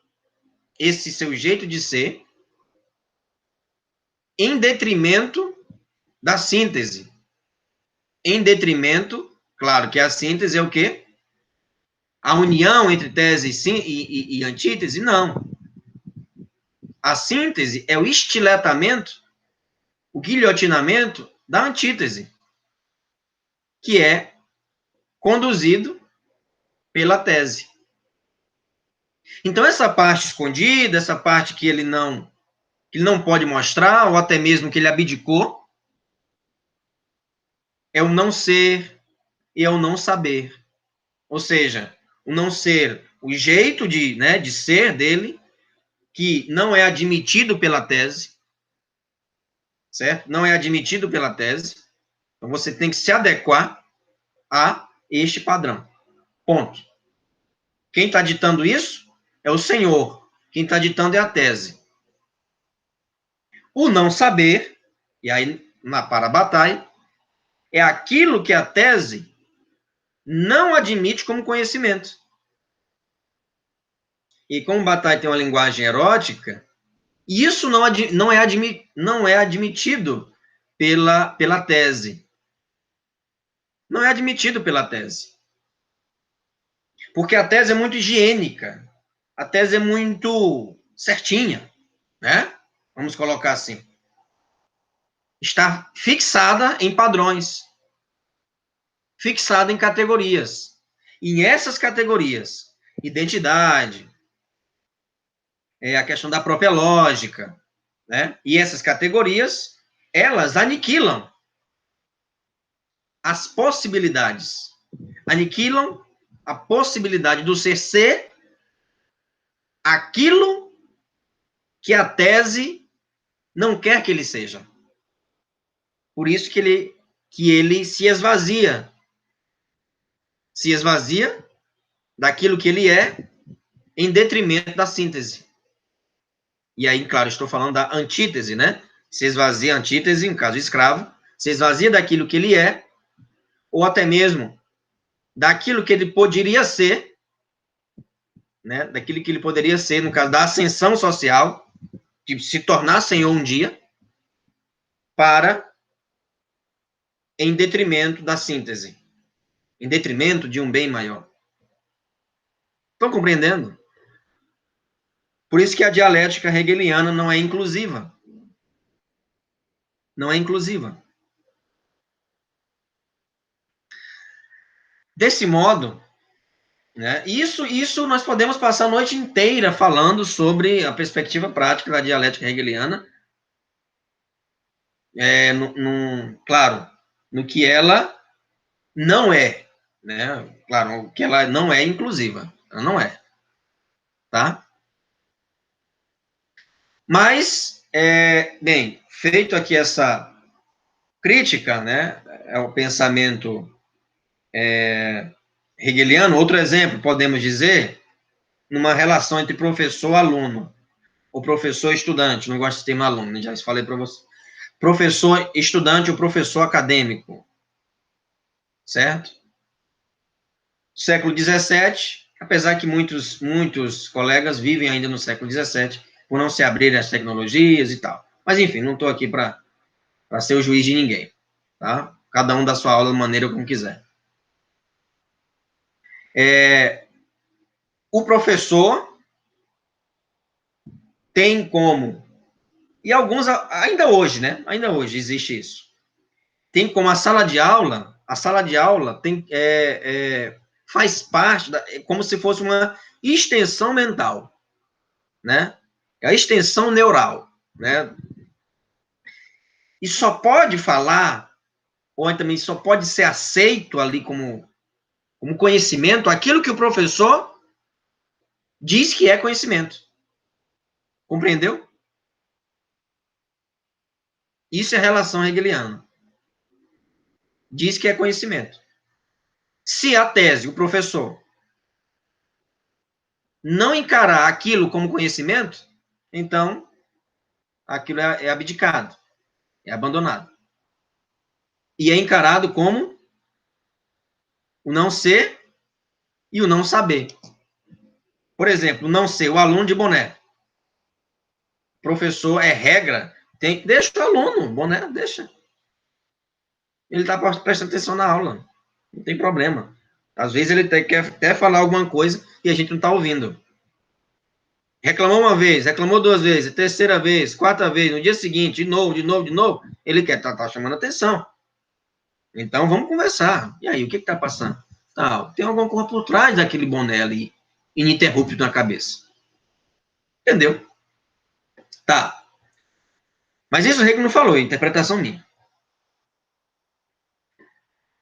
A: esse seu jeito de ser, em detrimento da síntese. Em detrimento, claro que a síntese é o quê? A união entre tese e antítese? Não. A síntese é o estiletamento, o guilhotinamento da antítese, que é conduzido pela tese. Então, essa parte escondida, essa parte que ele não pode mostrar, ou até mesmo que ele abdicou, é o não ser e é o não saber. Ou seja, o não ser, o jeito de ser dele, que não é admitido pela tese, certo? Não é admitido pela tese. Então, você tem que se adequar a este padrão. Ponto. Quem está ditando isso é o Senhor. Quem está ditando é a tese. O não saber, e aí para a batalha, é aquilo que a tese não admite como conhecimento. E como Bataille tem uma linguagem erótica, isso não é admitido pela tese. Não é admitido pela tese. Porque a tese é muito higiênica. A tese é muito certinha, né? Vamos colocar assim. Está fixada em padrões. Fixada em categorias. E essas categorias, identidade, a questão da própria lógica, né? E essas categorias, elas aniquilam as possibilidades. Aniquilam a possibilidade do ser aquilo que a tese não quer que ele seja. Por isso que ele se esvazia. Se esvazia daquilo que ele é em detrimento da síntese. E aí, claro, estou falando da antítese, né? Se esvazia a antítese, no caso escravo, se esvazia daquilo que ele é, ou até mesmo daquilo que ele poderia ser, né? Daquilo que ele poderia ser, no caso da ascensão social, de se tornar senhor um dia, em detrimento da síntese, em detrimento de um bem maior. Estão compreendendo? Por isso que a dialética hegeliana não é inclusiva. Não é inclusiva. Desse modo, né, isso nós podemos passar a noite inteira falando sobre a perspectiva prática da dialética hegeliana, claro, no que ela não é, né? Claro, o que ela não é inclusiva. Ela não é. Tá? Mas, bem, feito aqui essa crítica, né, ao pensamento hegeliano, outro exemplo, podemos dizer, numa relação entre professor e aluno, ou professor e estudante, não gosto de termo aluno, né, já isso falei para você. Professor estudante ou professor acadêmico, certo? Século XVII, apesar que muitos colegas vivem ainda no século XVII, por não se abrirem às tecnologias e tal. Mas, enfim, não estou aqui para ser o juiz de ninguém, tá? Cada um dá sua aula da maneira como quiser. O professor tem como, e alguns, ainda hoje, né? Ainda hoje existe isso. Tem como a sala de aula tem, faz parte, como se fosse uma extensão mental, né? É a extensão neural, né? E só pode falar, ou também só pode ser aceito ali como conhecimento, aquilo que o professor diz que é conhecimento. Compreendeu? Isso é relação hegeliana. Diz que é conhecimento. Se a tese, o professor, não encarar aquilo como conhecimento, então aquilo é abdicado, é abandonado. E é encarado como o não ser e o não saber. Por exemplo, não ser o aluno de boné. Professor é regra, deixa o aluno, boné, deixa. Ele está prestando atenção na aula, não tem problema. Às vezes ele quer até falar alguma coisa e a gente não está ouvindo. Reclamou uma vez, reclamou duas vezes, terceira vez, quarta vez, no dia seguinte, de novo, ele quer tá chamando atenção. Então, vamos conversar. E aí, o que está passando? Tem alguma coisa por trás daquele boné ali, ininterrupto na cabeça. Entendeu? Tá. Mas isso o Hegel não falou, é interpretação minha.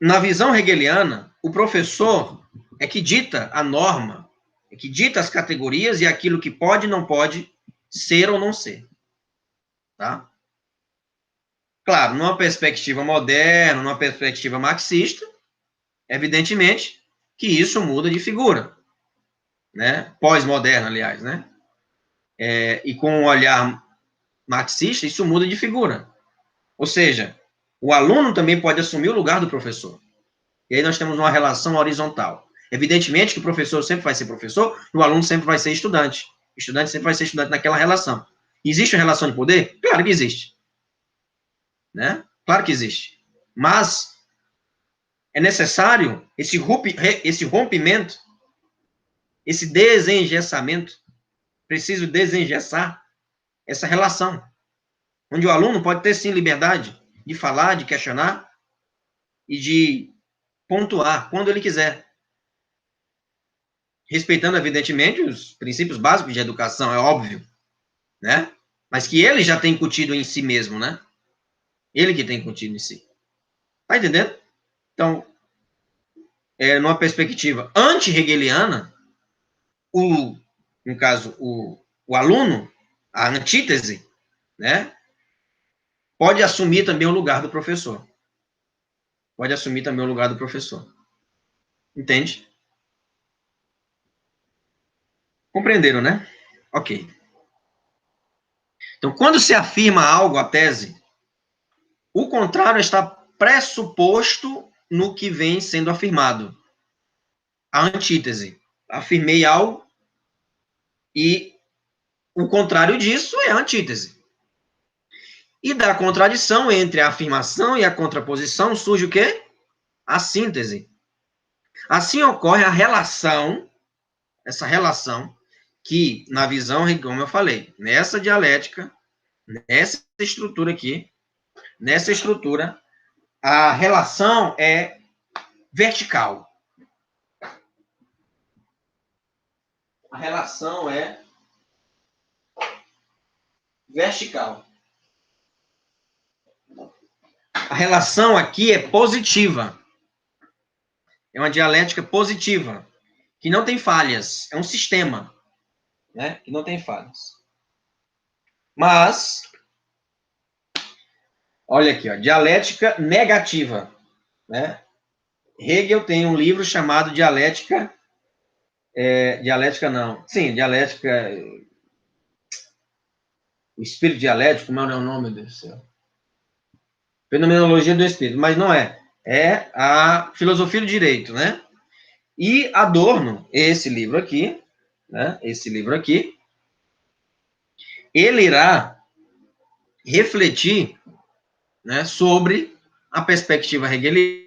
A: Na visão hegeliana, o professor é que dita a norma, é que dita as categorias e aquilo que pode e não pode ser ou não ser. Tá? Claro, numa perspectiva moderna, numa perspectiva marxista, evidentemente que isso muda de figura, né? Pós-moderna, aliás, né? E com um olhar marxista, isso muda de figura. Ou seja, o aluno também pode assumir o lugar do professor. E aí nós temos uma relação horizontal. Evidentemente que o professor sempre vai ser professor e o aluno sempre vai ser estudante. O estudante sempre vai ser estudante naquela relação. Existe uma relação de poder? Claro que existe. Né? Claro que existe. Mas é necessário esse rompimento, esse desengessamento. Preciso desengessar essa relação. Onde o aluno pode ter, sim, liberdade de falar, de questionar e de pontuar quando ele quiser. Respeitando, evidentemente, os princípios básicos de educação, é óbvio, né? Mas que ele já tem incutido em si mesmo, né? Ele que tem incutido em si. Tá entendendo? Então, numa perspectiva anti-hegeliana, no caso, o aluno, a antítese, né? Pode assumir também o lugar do professor. Pode assumir também o lugar do professor. Entende? Compreenderam, né? Ok. Então, quando se afirma algo, a tese, o contrário está pressuposto no que vem sendo afirmado. A antítese. Afirmei algo e o contrário disso é a antítese. E da contradição entre a afirmação e a contraposição surge o quê? A síntese. Assim ocorre a relação, essa relação que, na visão, como eu falei, nessa dialética, nessa estrutura aqui, nessa estrutura, a relação é vertical. A relação é vertical. A relação aqui é positiva. É uma dialética positiva, que não tem falhas. É um sistema, né? Que não tem falhas. Mas, olha aqui, ó, dialética negativa, né? Hegel tem um livro chamado Dialética o espírito dialético, como é o nome desse? Fenomenologia do espírito, mas não é. É a filosofia do direito, né? E Adorno, esse livro aqui, né? Esse livro aqui, ele irá refletir, né, sobre a perspectiva hegeliana.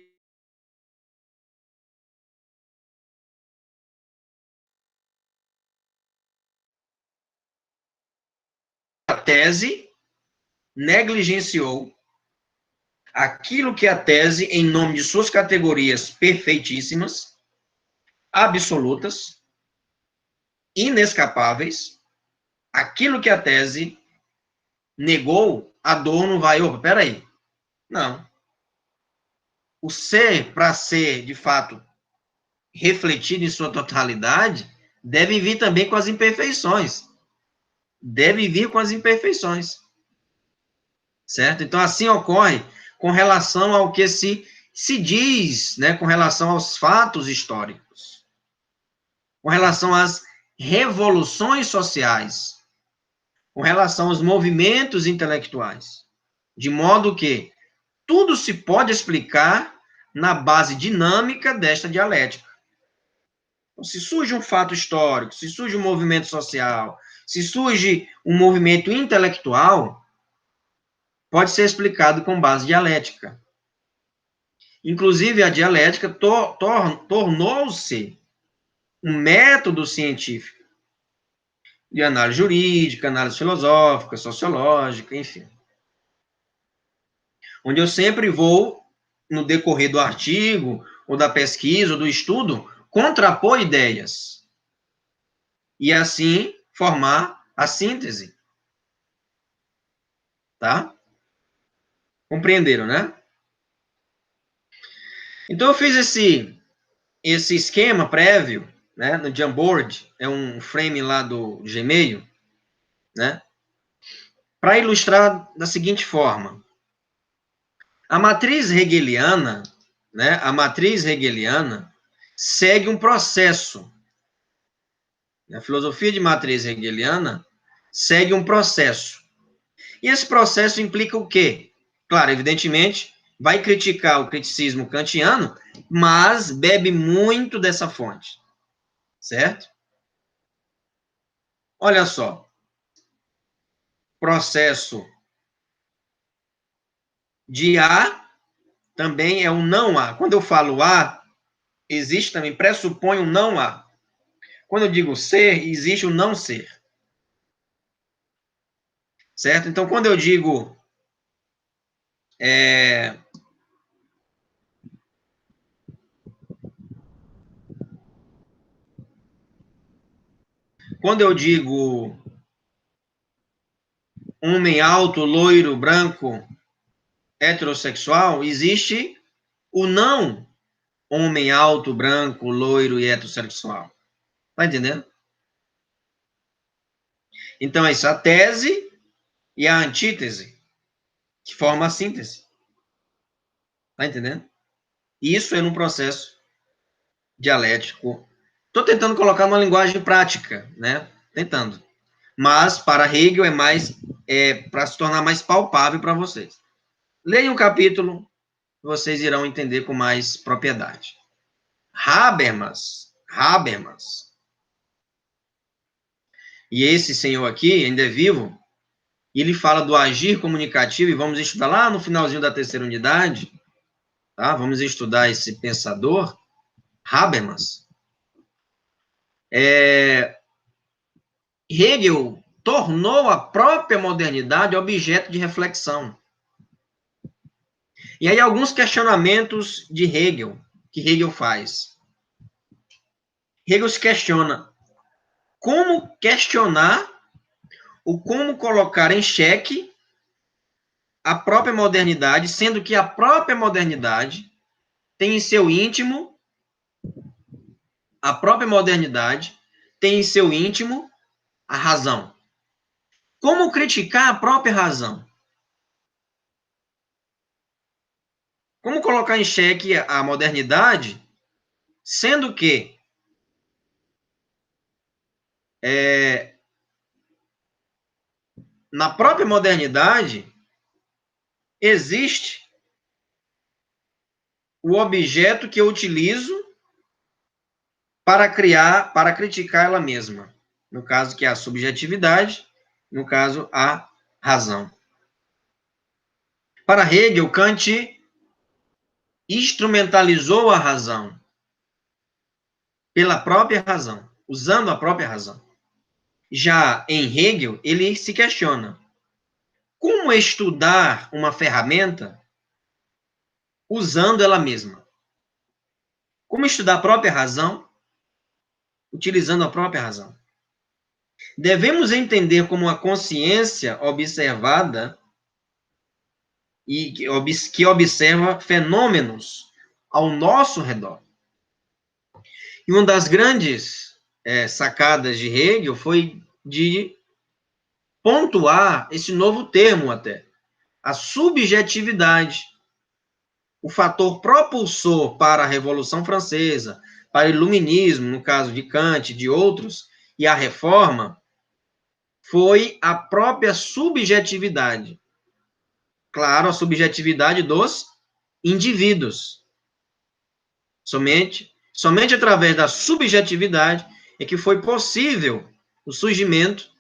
A: A tese negligenciou aquilo que a tese, em nome de suas categorias perfeitíssimas, absolutas, inescapáveis, aquilo que a tese negou, Adorno vai, opa, peraí. Não. O ser, para ser, de fato, refletido em sua totalidade, deve vir também com as imperfeições. Deve vir com as imperfeições. Certo? Então, assim ocorre com relação ao que se diz, né, com relação aos fatos históricos, com relação às revoluções sociais, com relação aos movimentos intelectuais, de modo que tudo se pode explicar na base dinâmica desta dialética. Então, se surge um fato histórico, se surge um movimento social, se surge um movimento intelectual, pode ser explicado com base dialética. Inclusive, a dialética tornou-se um método científico de análise jurídica, análise filosófica, sociológica, enfim. Onde eu sempre vou, no decorrer do artigo, ou da pesquisa, ou do estudo, contrapor ideias. E assim formar a síntese. Tá? Compreenderam, né? Então, eu fiz esse esquema prévio, né, no Jamboard, é um frame lá do Gmail, né, para ilustrar da seguinte forma. A matriz hegeliana, né, a matriz hegeliana segue um processo. A filosofia de matriz hegeliana segue um processo. E esse processo implica o quê? Claro, evidentemente, vai criticar o criticismo kantiano, mas bebe muito dessa fonte. Certo? Olha só. Processo de A também é um não A. Quando eu falo A, existe também, pressupõe um não A. Quando eu digo ser, existe o não ser. Certo? Então, quando eu digo quando eu digo homem alto, loiro, branco, heterossexual, existe o não homem alto, branco, loiro e heterossexual. Tá entendendo? Então, é isso, a tese e a antítese, que forma a síntese. Tá entendendo? Isso é num processo dialético. Estou tentando colocar uma linguagem prática, né? Tentando. Mas, para Hegel, é mais para se tornar mais palpável para vocês. Leiam o capítulo, vocês irão entender com mais propriedade. Habermas, e esse senhor aqui, ainda é vivo, ele fala do agir comunicativo, e vamos estudar lá no finalzinho da terceira unidade, tá? Vamos estudar esse pensador, Habermas. Hegel tornou a própria modernidade objeto de reflexão. E aí alguns questionamentos de Hegel, que Hegel faz. Hegel se questiona como questionar ou como colocar em xeque a própria modernidade, sendo que a própria modernidade tem em seu íntimo, a própria modernidade tem em seu íntimo a razão. Como criticar a própria razão? Como colocar em xeque a modernidade, sendo que na própria modernidade existe o objeto que eu utilizo para criar, para criticar ela mesma. No caso, que é a subjetividade, no caso, a razão. Para Hegel, Kant instrumentalizou a razão pela própria razão, usando a própria razão. Já em Hegel, ele se questiona como estudar uma ferramenta usando ela mesma. Como estudar a própria razão utilizando a própria razão. Devemos entender como a consciência observada e que observa fenômenos ao nosso redor. E uma das grandes sacadas de Hegel foi de pontuar esse novo termo até, a subjetividade, o fator propulsor para a Revolução Francesa, para o Iluminismo, no caso de Kant e de outros, e a Reforma, foi a própria subjetividade. Claro, a subjetividade dos indivíduos. Somente através da subjetividade é que foi possível o surgimento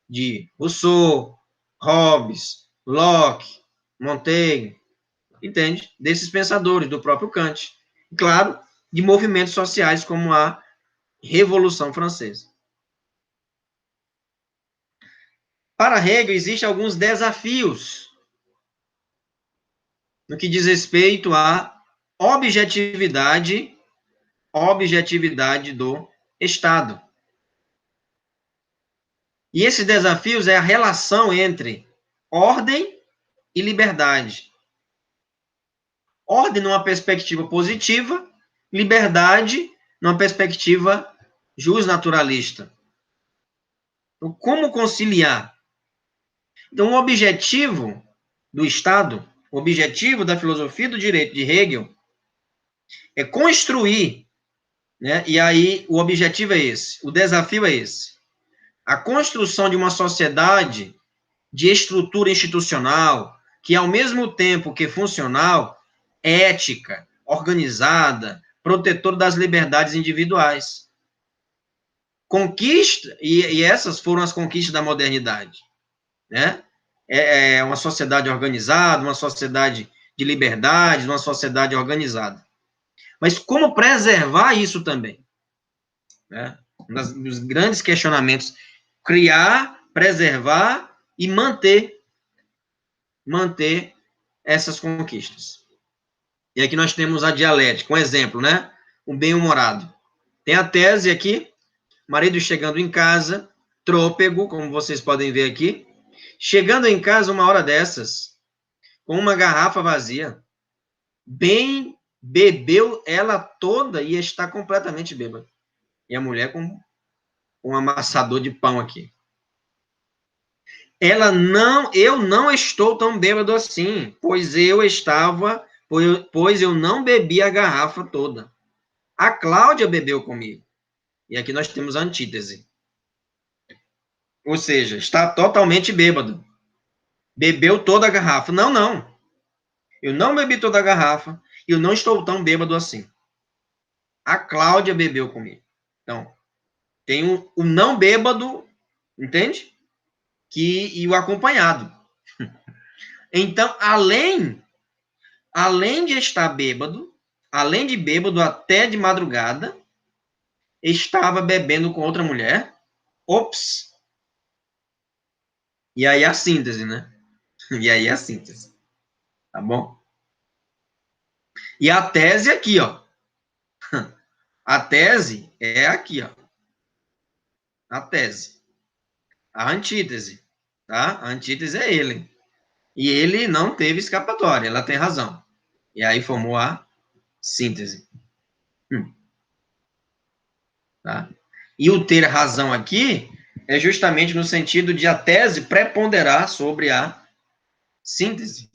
A: de Rousseau, Hobbes, Locke, Montaigne, entende? Desses pensadores, do próprio Kant. E, claro, de movimentos sociais como a Revolução Francesa. Para Hegel, existem alguns desafios no que diz respeito à objetividade do Estado. E esses desafios é a relação entre ordem e liberdade. Ordem numa perspectiva positiva, liberdade numa perspectiva justnaturalista. Então, como conciliar? Então, o objetivo do Estado, o objetivo da filosofia do direito de Hegel é construir, né? E aí o objetivo é esse, o desafio é esse. A construção de uma sociedade de estrutura institucional que, ao mesmo tempo que funcional, ética, organizada, protetora das liberdades individuais. Conquista, e essas foram as conquistas da modernidade, né? É uma sociedade organizada, uma sociedade de liberdades, uma sociedade organizada. Mas como preservar isso também? Né? Um dos grandes questionamentos, criar, preservar e manter essas conquistas. E aqui nós temos a dialética, um exemplo, né? O bem-humorado. Tem a tese aqui, marido chegando em casa, trôpego, como vocês podem ver aqui, chegando em casa uma hora dessas, com uma garrafa vazia, bem bebeu ela toda e está completamente bêbada. E a mulher com um amassador de pão aqui. Eu não estou tão bêbado assim, pois eu não bebi a garrafa toda. A Cláudia bebeu comigo. E aqui nós temos a antítese. Ou seja, está totalmente bêbado. Bebeu toda a garrafa. Não, não. Eu não bebi toda a garrafa e eu não estou tão bêbado assim. A Cláudia bebeu comigo. Então, tem o não bêbado, entende? E o acompanhado. Então, além de estar bêbado, além de bêbado até de madrugada, estava bebendo com outra mulher. Ops! E aí a síntese, né? E aí a síntese. Tá bom? E a tese aqui, ó. A tese é aqui, ó. A tese. A antítese, tá? A antítese é ele. E ele não teve escapatória, ela tem razão. E aí formou a síntese. Tá? E o ter razão aqui é justamente no sentido de a tese preponderar sobre a síntese.